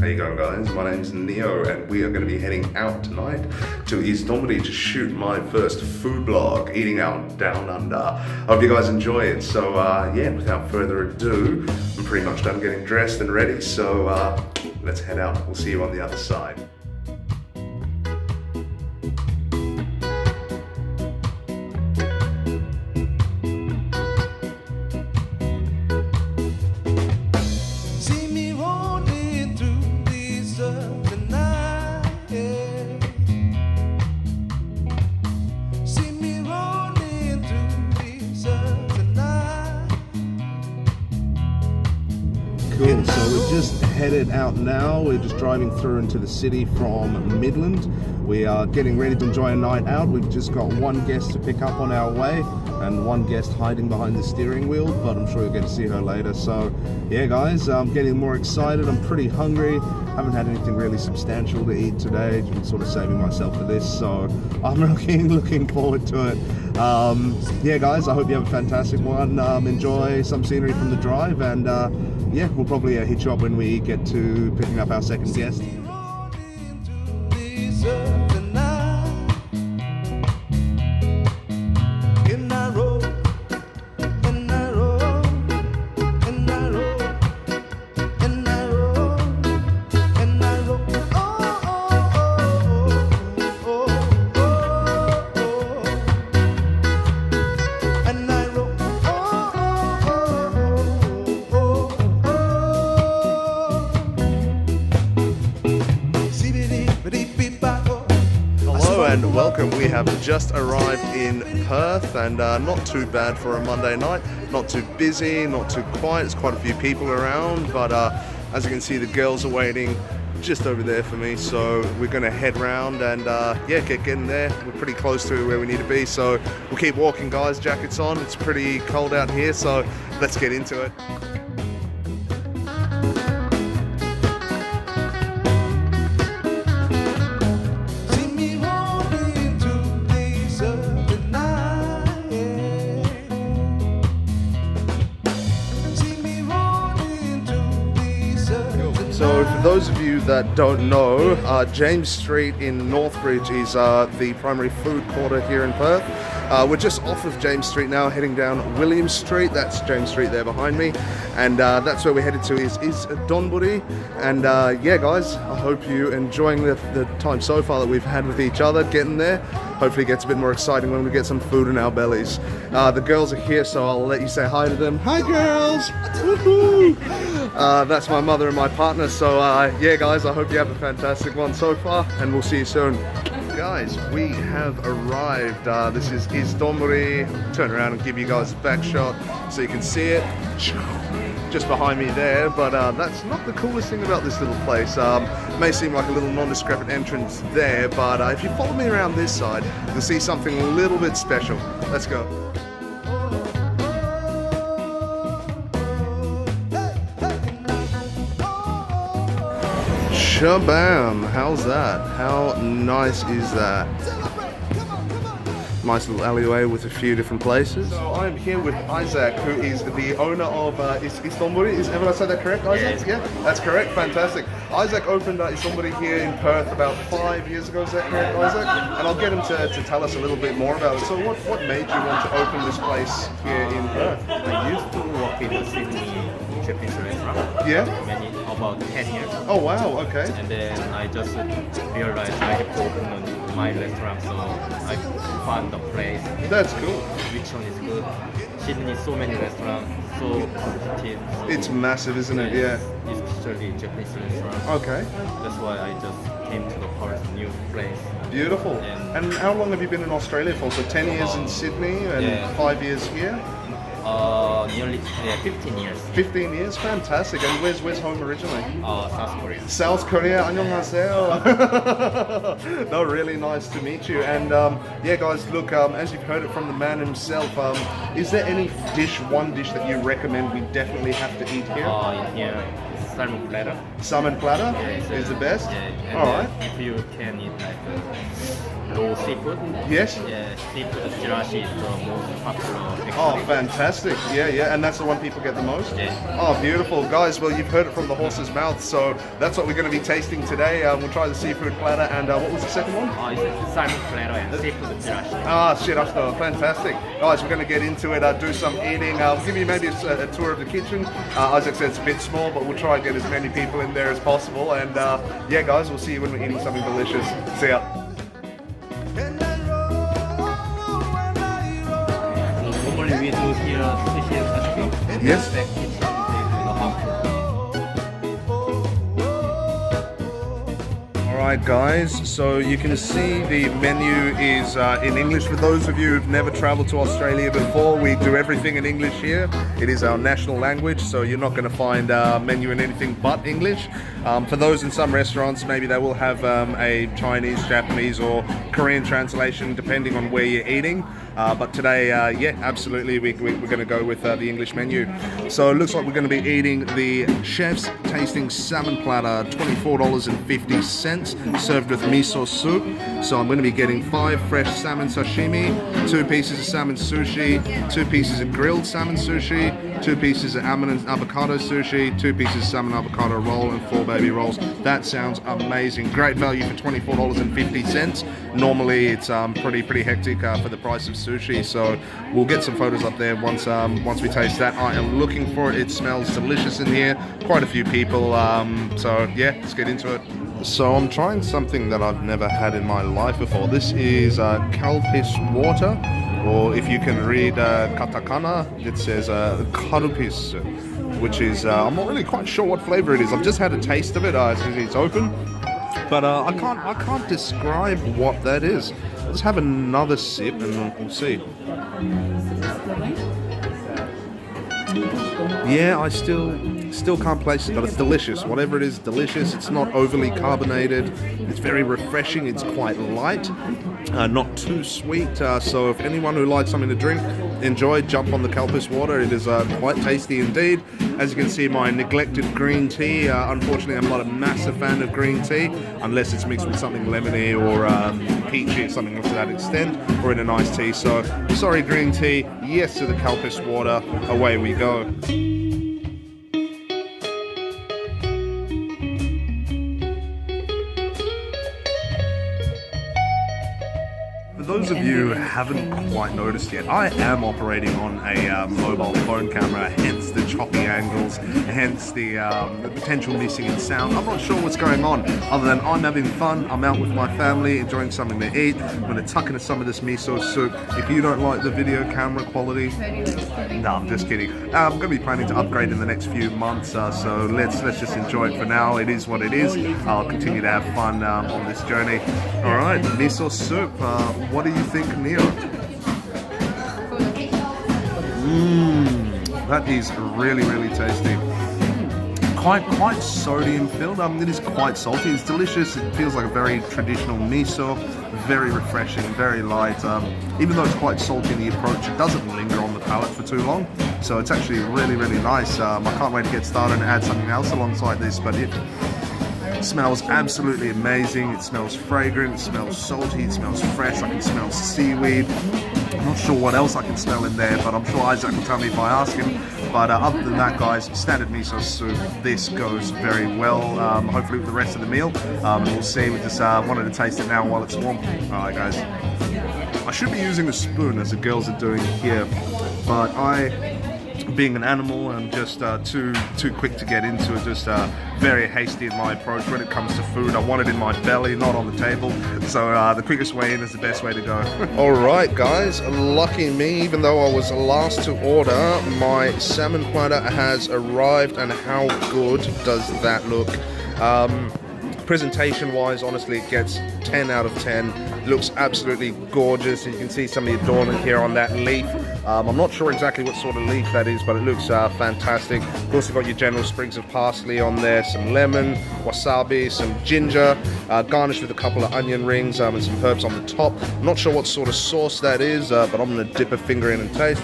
How you going, guys? My name's Neo and we are going to be heading out tonight to Donburi to shoot my first food blog, Eating Out Down Under. I hope you guys enjoy it. So yeah, without further ado, I'm pretty much done getting dressed and ready, so let's head out. We'll see you on the other side. Cool, so we're just headed out now. We're just driving through into the city from Midland. We are getting ready to enjoy a night out. We've just got one guest to pick up on our way and one guest hiding behind the steering wheel, but I'm sure you'll get to see her later. So yeah guys, I'm getting more excited. I'm pretty hungry. Haven't had anything really substantial to eat today. I'm sort of saving myself for this, so I'm really looking forward to it. Yeah guys, I hope you have a fantastic one. Enjoy some scenery from the drive, and yeah, we'll probably hit you up when we get to picking up our second guest. And welcome. We have just arrived in Perth, and not too bad for a Monday night. Not too busy, not too quiet. There's quite a few people around, but as you can see, the girls are waiting just over there for me, so we're gonna head round and yeah, get in there. We're pretty close to where we need to be, so we'll keep walking guys, jackets on. It's pretty cold out here, so let's get into it. So for those of you that don't know, James Street in Northbridge is the primary food quarter here in Perth. We're just off of James Street now, heading down William Street. That's James Street there behind me, and that's where we're headed to is Donburi. And yeah guys, I hope you're enjoying the time so far that we've had with each other getting there. Hopefully it gets a bit more exciting when we get some food in our bellies. The girls are here, so I'll let you say hi to them. Hi girls! Woohoo! That's my mother and my partner, so yeah guys, I hope you have a fantastic one so far, and we'll see you soon. Guys, we have arrived. This is Donburi. Turn around and give you guys a back shot so you can see it. Just behind me there, but that's not the coolest thing about this little place. May seem like a little non-discrepant entrance there, but if you follow me around this side, you'll see something a little bit special. Let's go. Shabam! How's that? How nice is that? Nice little alleyway with a few different places. So I'm here with Isaac, who is the owner of Donburi. Have I said that correct, Isaac? Yeah, that's correct. Fantastic. Isaac opened Donburi here in Perth about 5 years ago. Is that correct, Isaac? And I'll get him to tell us a little bit more about it. So what made you want to open this place here in Perth? I used to work in the Sydney Japanese restaurant. Yeah? About 10 years. Oh wow, okay. And then I just realized I have to open my restaurant, so I found the place. That's cool. Which one is good? Sydney, so many restaurants, so positive. So it's massive, isn't it? Yeah. Especially Japanese restaurant. Okay. That's why I just came to the Perth new place. Beautiful. And how long have you been in Australia for? So 10 years in Sydney and 5 years here? Nearly 15 years. 15 years? Fantastic. And where's home originally? South Korea. South Korea? 안녕하세요. No, really nice to meet you. And yeah guys, look, as you've heard it from the man himself, is there any one dish that you recommend we definitely have to eat here? In here, salmon platter. Salmon platter is the best? Yeah. All right. If you can eat like raw seafood. Yes. Yeah, seafood jirashi is the most popular. Oh, fantastic. Yeah, yeah, and that's the one people get the most? Yeah. Oh, beautiful. Guys, well, you've heard it from the horse's mouth, so that's what we're going to be tasting today. We'll try the seafood platter, and what was the second one? Oh, it's a salmon platter and seafood jirashi. Ah, shit, I know. Fantastic. Guys, we're going to get into it, do some eating. I'll give you maybe a tour of the kitchen. Isaac said it's a bit small, but we'll try and get as many people in there as possible. And yeah, guys, we'll see you when we're eating something delicious. See ya. Normally we do here sushi and sashimi. Yes. Back kitchen is the hot. Alright guys, so you can see the menu is in English. For those of you who've never traveled to Australia before, we do everything in English here. It is our national language, so you're not going to find a menu in anything but English. For those in some restaurants, maybe they will have a Chinese, Japanese or Korean translation depending on where you're eating. But today, yeah, absolutely, we're going to go with the English menu. So it looks like we're going to be eating the chef's tasting salmon platter, $24.50, served with miso soup. So I'm going to be getting 5 fresh salmon sashimi, 2 pieces of salmon sushi, 2 pieces of grilled salmon sushi, 2 pieces of salmon and avocado sushi, 2 pieces of salmon avocado roll, and 4 baby rolls. That sounds amazing. Great value for $24.50. Normally it's pretty hectic for the price of sushi, so we'll get some photos up there once we taste that. I am looking for it. It smells delicious in here. Quite a few people, so yeah, let's get into it. So I'm trying something that I've never had in my life before. This is kalpis water, or if you can read katakana, it says karupis, which is, I'm not really quite sure what flavor it is. I've just had a taste of it since it's open, but I can't describe what that is. Let's have another sip and we'll see. Yeah, I still can't place it, but it's delicious. Whatever it is, delicious. It's not overly carbonated. It's very refreshing. It's quite light, not too sweet. So if anyone who likes something to drink, enjoy, jump on the kalpis water. It is quite tasty indeed. As you can see, my neglected green tea. Unfortunately, I'm not a massive fan of green tea unless it's mixed with something lemony or peachy or something to that extent, or in a nice tea. So sorry, green tea. Yes to the kalpis water. Away we go. For those of you who haven't quite noticed yet, I am operating on a mobile phone camera, hence the choppy angles, hence the potential missing in sound. I'm not sure what's going on, other than I'm having fun. I'm out with my family, enjoying something to eat. I'm going to tuck into some of this miso soup. If you don't like the video camera quality, no, I'm just kidding. I'm going to be planning to upgrade in the next few months, so let's just enjoy it for now. It is what it is. I'll continue to have fun on this journey. All right, miso soup. What do you think, Neo? That is really tasty. Quite sodium filled. It is quite salty. It's delicious. It feels like a very traditional miso. Very refreshing, very light. Even though it's quite salty in the approach, it doesn't linger on the palate for too long. So it's actually really nice. I can't wait to get started and add something else alongside this, but it smells absolutely amazing. It smells fragrant, it smells salty, it smells fresh. I can smell seaweed. I'm not sure what else I can smell in there, but I'm sure Isaac will tell me if I ask him. But other than that, guys, standard miso soup, this goes very well, hopefully with the rest of the meal. We'll see. We just wanted to taste it now while it's warm. Alright guys, I should be using a spoon as the girls are doing here, but being an animal, I'm just too quick to get into it, just very hasty in my approach when it comes to food. I want it in my belly, not on the table, so the quickest way in is the best way to go. Alright guys, lucky me, even though I was last to order, my salmon platter has arrived, and how good does that look? Presentation wise, honestly, it gets 10 out of 10. Looks absolutely gorgeous. You can see some of the adornment here on that leaf. I'm not sure exactly what sort of leaf that is, but it looks fantastic. Of course, you've got your general sprigs of parsley on there, some lemon, wasabi, some ginger, garnished with a couple of onion rings and some herbs on the top. I'm not sure what sort of sauce that is, but I'm going to dip a finger in and taste.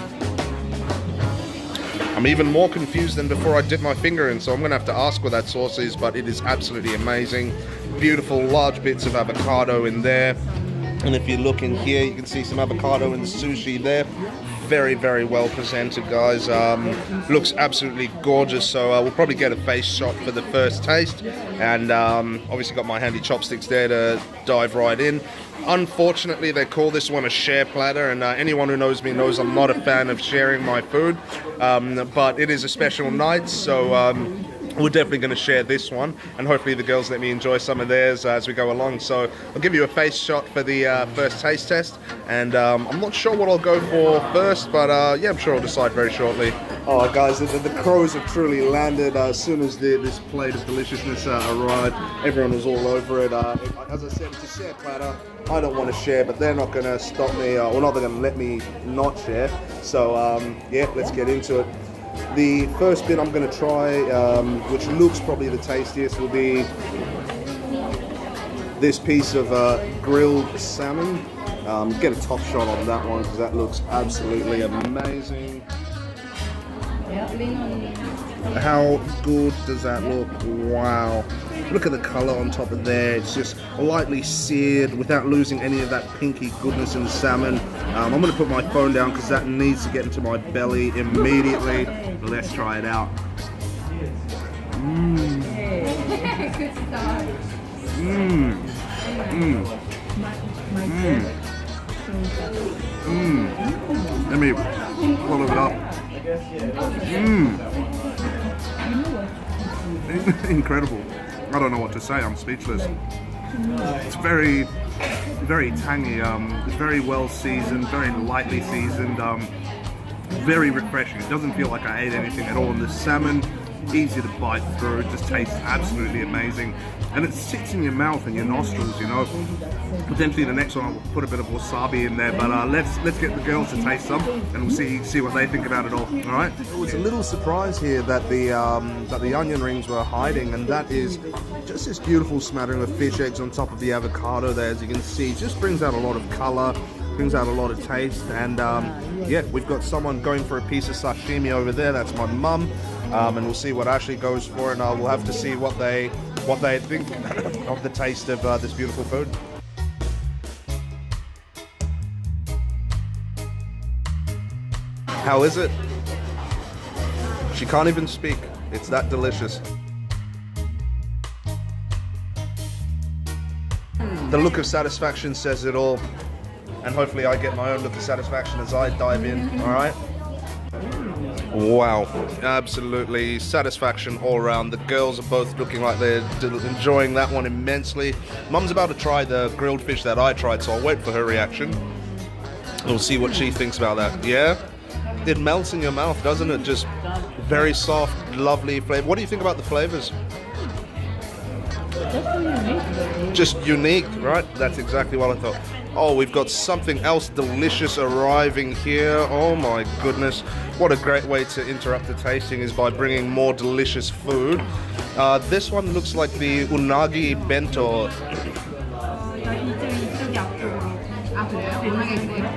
I'm even more confused than before I dipped my finger in, so I'm going to have to ask what that sauce is, but it is absolutely amazing. Beautiful large bits of avocado in there. And if you look in here, you can see some avocado in the sushi there. Very, very well presented, guys. Looks absolutely gorgeous. So we'll probably get a face shot for the first taste. And obviously got my handy chopsticks there to dive right in. Unfortunately, they call this one a share platter, and anyone who knows me knows I'm not a fan of sharing my food. But it is a special night, so we're definitely going to share this one, and hopefully the girls let me enjoy some of theirs as we go along. So I'll give you a face shot for the first taste test, and I'm not sure what I'll go for first, but yeah, I'm sure I'll decide very shortly. Oh, guys, the crows have truly landed. As soon as this plate of deliciousness arrived, everyone was all over it. As I said, it's a share platter. I don't want to share, but they're not going to stop me, or not going to let me not share. So yeah, let's get into it. The first bit I'm going to try, which looks probably the tastiest, will be this piece of grilled salmon. Get a top shot on that one because that looks absolutely amazing. How good does that look? Wow. Look at the color on top of there. It's just lightly seared without losing any of that pinky goodness in the salmon. I'm going to put my phone down because that needs to get into my belly immediately. Let's try it out. Let me follow it up. Incredible. I don't know what to say, I'm speechless. It's very, very tangy, it's very well seasoned, very lightly seasoned, very refreshing. It doesn't feel like I ate anything at all. And the salmon, easy to bite through, it just tastes absolutely amazing. And it sits in your mouth and your nostrils, you know. Potentially the next one I'll put a bit of wasabi in there, but let's get the girls to taste some, and we'll see what they think about it all. All right. It was a little surprise here that the onion rings were hiding, and that is just this beautiful smattering of fish eggs on top of the avocado there. As you can see, just brings out a lot of color, brings out a lot of taste, and yeah, we've got someone going for a piece of sashimi over there. That's my mum, and we'll see what Ashley goes for, and we'll have to see what they think of the taste of this beautiful food. How is it? She can't even speak. It's that delicious. The look of satisfaction says it all, and hopefully I get my own look of satisfaction as I dive in. All right. Wow, absolutely satisfaction all around. The girls are both looking like they're enjoying that one immensely. Mum's about to try the grilled fish that I tried, so I'll wait for her reaction. We'll see what she thinks about that. Yeah? It melts in your mouth, doesn't it? Just very soft, lovely flavor. What do you think about the flavors? Just unique, right? That's exactly what I thought. Oh, we've got something else delicious arriving here. Oh my goodness. What a great way to interrupt the tasting is by bringing more delicious food. This one looks like the unagi bento.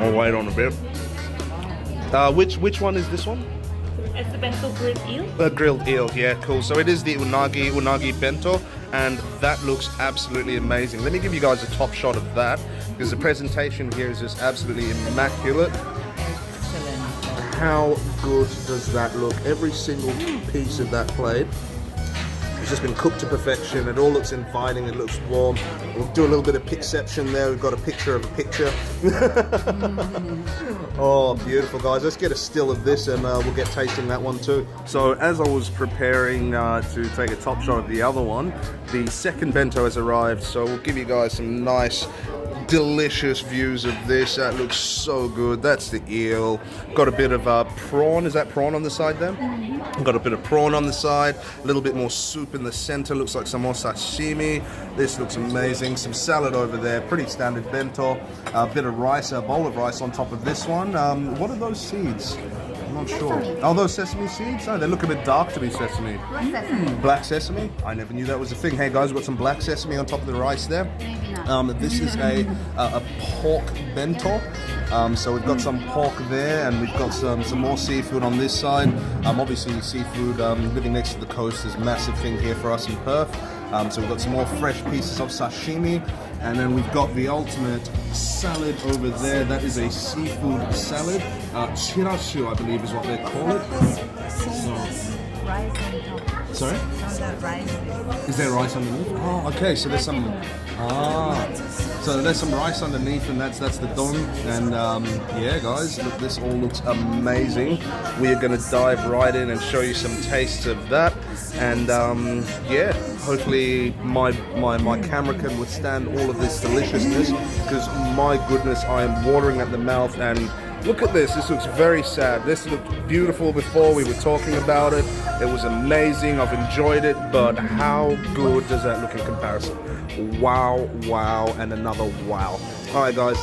Oh, wait on a bit. Which one is this one? It's the bento grilled eel. Grilled eel, yeah, cool. So it is the unagi bento, and that looks absolutely amazing. Let me give you guys a top shot of that, because the presentation here is just absolutely immaculate. How good does that look? Every single piece of that plate has just been cooked to perfection. It all looks inviting, it looks warm. We'll do a little bit of picception there. We've got a picture of a picture. Oh, beautiful, guys. Let's get a still of this, and we'll get tasting that one too. So as I was preparing to take a top shot of the other one, the second bento has arrived, so we'll give you guys some nice delicious views of this. That looks so good. That's the eel. Got a bit of prawn. Is that prawn on the side there? Got a bit of prawn on the side. A little bit more soup in the center. Looks like some more sashimi. This looks amazing. Some salad over there. Pretty standard bento. A bit of rice, a bowl of rice on top of this one. What are those seeds? I'm not sure. Oh, those sesame seeds? Oh, they look a bit dark to be sesame. Black sesame? I never knew that was a thing. Hey guys, we've got some black sesame on top of the rice there. This is a pork bento. So we've got some pork there, and we've got some more seafood on this side. Obviously seafood, living next to the coast is a massive thing here for us in Perth. So we've got some more fresh pieces of sashimi, and then we've got the ultimate salad over there. That is a seafood salad. Chirashu, I believe, is what they call it. Rice on top. Sorry? On the rice. Is there rice underneath? Oh, okay. So there's some. So there's some rice underneath, and that's the don. And yeah, guys, look, this all looks amazing. We are going to dive right in and show you some tastes of that. And yeah, hopefully my camera can withstand all of this deliciousness, because my goodness, I am watering at the mouth. And look at this. This looks very sad. This looked beautiful before. We were talking about it. It was amazing. I've enjoyed it. But how good does that look in comparison? Wow, wow, and another wow. All right, guys.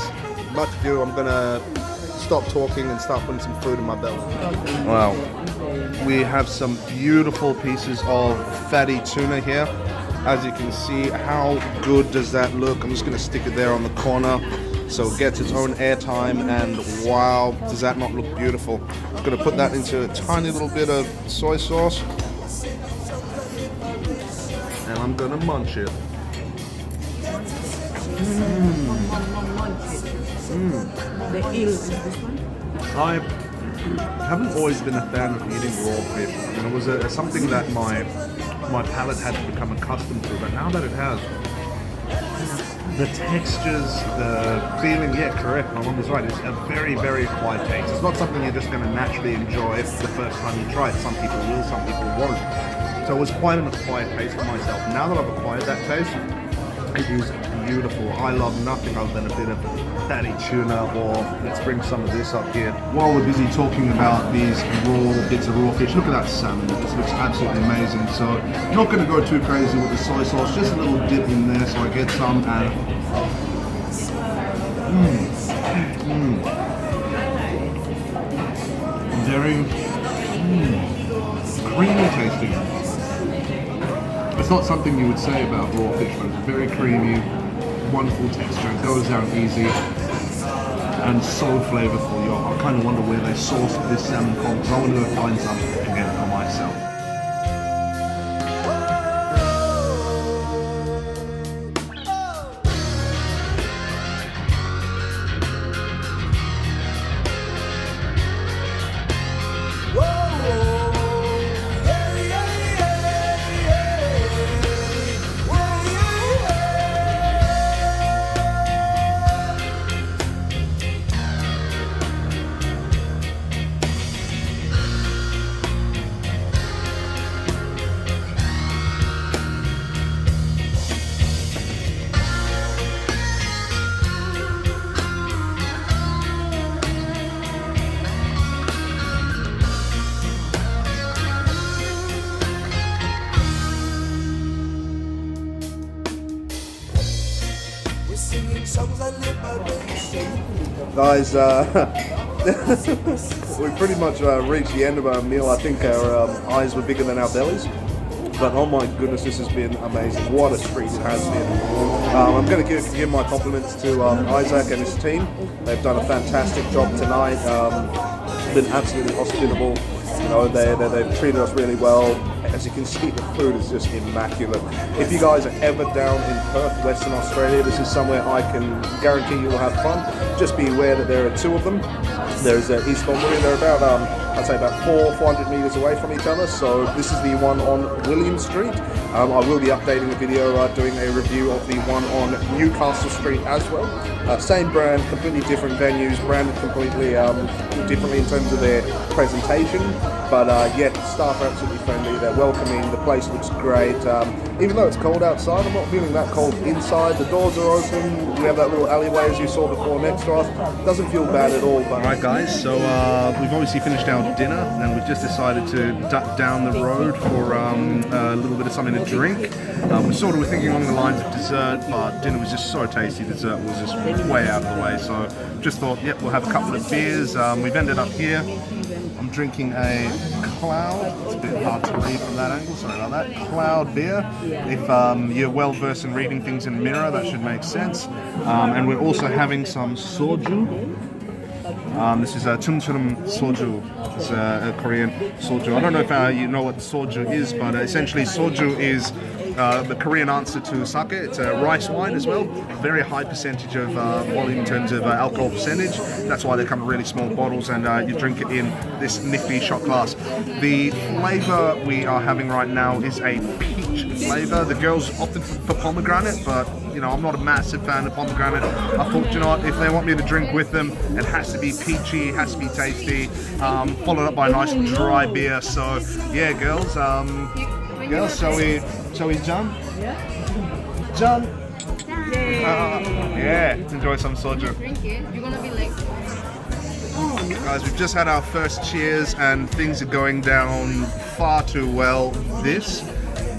Much ado, I'm going to stop talking and start putting some food in my belly. Wow. We have some beautiful pieces of fatty tuna here. As you can see, how good does that look? I'm just going to stick it there on the corner so it gets its own airtime, and wow, does that not look beautiful? I'm going to put that into a tiny little bit of soy sauce, and I'm going to munch it. The eel is this one? I haven't always been a fan of eating raw fish, and it was something that my palate had to become accustomed to, but now that it has, the textures, the feeling, yeah, correct, my mom was right, it's a very, very acquired taste. It's not something you're just going to naturally enjoy the first time you try it. Some people will, some people won't. So it was quite an acquired taste for myself. Now that I've acquired that taste, it is beautiful. I love nothing other than a bit of fatty tuna, or let's bring some of this up here. While we're busy talking about these raw bits of raw fish, look at that salmon. This looks absolutely amazing. So I'm not going to go too crazy with the soy sauce, just a little dip in there so I get some, and very creamy tasting. It's not something you would say about raw fish, but it's very creamy, wonderful texture. It goes down easy and so flavorful. I kind of wonder where they sourced this salmon from, because I want to go find some again for myself. Guys, we pretty much reached the end of our meal. I think our eyes were bigger than our bellies. But oh my goodness, this has been amazing. What a treat it has been. I'm going to give my compliments to Isaac and his team. They've done a fantastic job tonight. Been absolutely hospitable. You know, they've treated us really well. As you can see, the food is just immaculate. If you guys are ever down in Perth, Western Australia, this is somewhere I can guarantee you will have fun. Just be aware that there are two of them. There's East Donburi. They're about, I'd say about 400 meters away from each other. So this is the one on William Street. I will be updating a video doing a review of the one on Newcastle Street as well. Same brand, completely different venues, branded completely differently in terms of their presentation. But yeah, staff are absolutely friendly. They're welcoming. The place looks great. Even though it's cold outside, I'm not feeling that cold inside. The doors are open. We have that little alleyway as you saw before next to us. Doesn't feel bad at all. But alright guys, so we've obviously finished our dinner, and we've just decided to duck down the road for a little bit of something to drink. We were thinking along the lines of dessert, but dinner was just so tasty. Dessert was just way out of the way. So just thought, yep, we'll have a couple of beers. We've ended up here. I'm drinking a Cloud. It's a bit hard to read from that angle, sorry about that. Cloud beer. If you're well versed in reading things in mirror, that should make sense. And we're also having some soju. This is tumchurum soju. It's a Korean soju. I don't know if you know what soju is, but essentially soju is the Korean answer to sake. It's a rice wine as well. Very high percentage of volume in terms of alcohol percentage. That's why they come in really small bottles, and you drink it in this nifty shot glass. The flavour we are having right now is a peach flavour. The girls opted for pomegranate, but you know, I'm not a massive fan of pomegranate. I thought, you know what, if they want me to drink with them, it has to be peachy, it has to be tasty, followed up by a nice dry beer. So yeah, girls, shall we jump? Yeah. Jump. Yeah, let's enjoy some soju. Drink it. You're gonna be like. Guys, we've just had our first cheers and things are going down far too well. This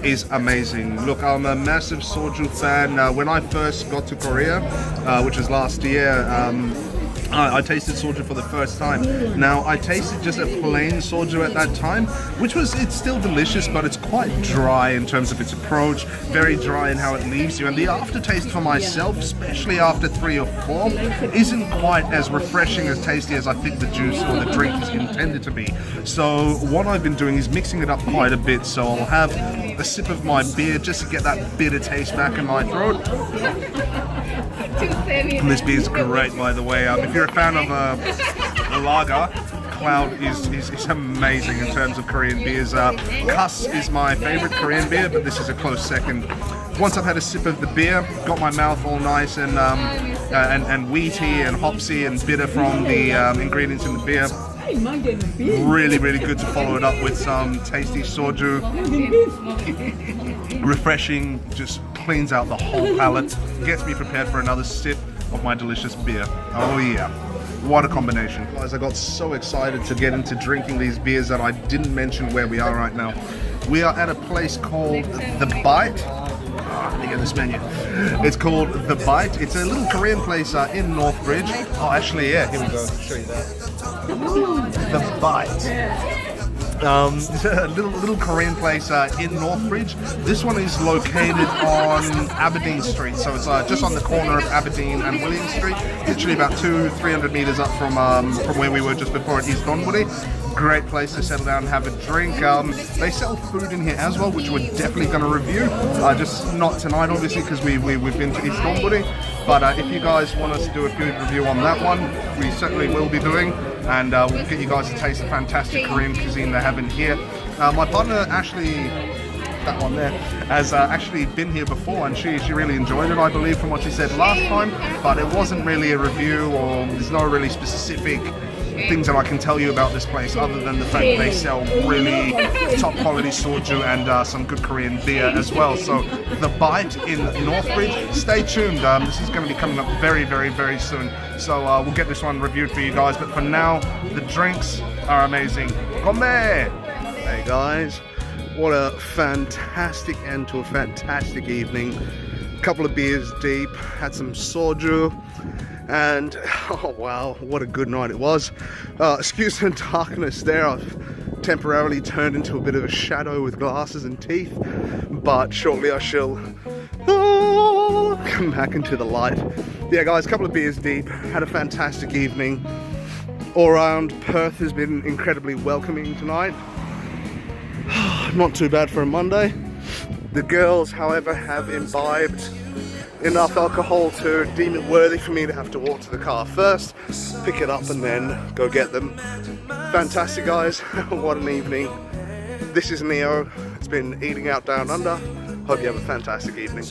is amazing. Look, I'm a massive soju fan. When I first got to Korea, which was last year, I tasted soju for the first time. Now, I tasted just a plain soju at that time, it's still delicious, but it's quite dry in terms of its approach, very dry in how it leaves you. And the aftertaste for myself, especially after 3 or 4, isn't quite as refreshing, as tasty as I think the juice or the drink is intended to be. So what I've been doing is mixing it up quite a bit. So I'll have a sip of my beer just to get that bitter taste back in my throat. And this beer is great, by the way. If you're a fan of a lager, Cloud is amazing in terms of Korean beers. Kuss is my favorite Korean beer, but this is a close second. Once I've had a sip of the beer, got my mouth all nice and wheaty and hopsy and bitter from the ingredients in the beer. Really, really good to follow it up with some tasty soju. Refreshing, just cleans out the whole palate, gets me prepared for another sip of my delicious beer. Oh yeah, what a combination. Guys, I got so excited to get into drinking these beers that I didn't mention where we are right now. We are at a place called The Bite. Let me get this menu. It's called The Bite. It's a little Korean place in Northbridge. Oh, actually, yeah, here we go. I'll show you that. The Bite. It's a little Korean place in Northbridge. This one is located on Aberdeen Street, so it's just on the corner of Aberdeen and William Street, literally about 200-300 meters up from where we were just before at East Donburi. Great place to settle down and have a drink. They sell food in here as well, which we're definitely going to review. Just not tonight, obviously, because we've been to East Donburi. But if you guys want us to do a food review on that one, we certainly will be doing. And we'll get you guys to taste the fantastic Korean cuisine they have in here. My partner, Ashley, that one there, has actually been here before, and she really enjoyed it, I believe, from what she said last time. But it wasn't really a review, or there's no really specific things that I can tell you about this place other than the fact that they sell really top quality soju and some good Korean beer as well. So The Bite in Northbridge, stay tuned. This is going to be coming up very, very, very soon. So we'll get this one reviewed for you guys. But for now, the drinks are amazing. Come there! Hey guys, what a fantastic end to a fantastic evening. A couple of beers deep, had some soju. And oh wow, what a good night it was. Excuse the darkness there, I've temporarily turned into a bit of a shadow with glasses and teeth, but shortly I shall come back into the light. Yeah guys, a couple of beers deep, had a fantastic evening. All around, Perth has been incredibly welcoming tonight. Not too bad for a Monday. The girls, however, have imbibed enough alcohol to deem it worthy for me to have to walk to the car first, pick it up and then go get them. Fantastic guys, what an evening. This is Neo, it's been Eating Out Down Under. Hope you have a fantastic evening.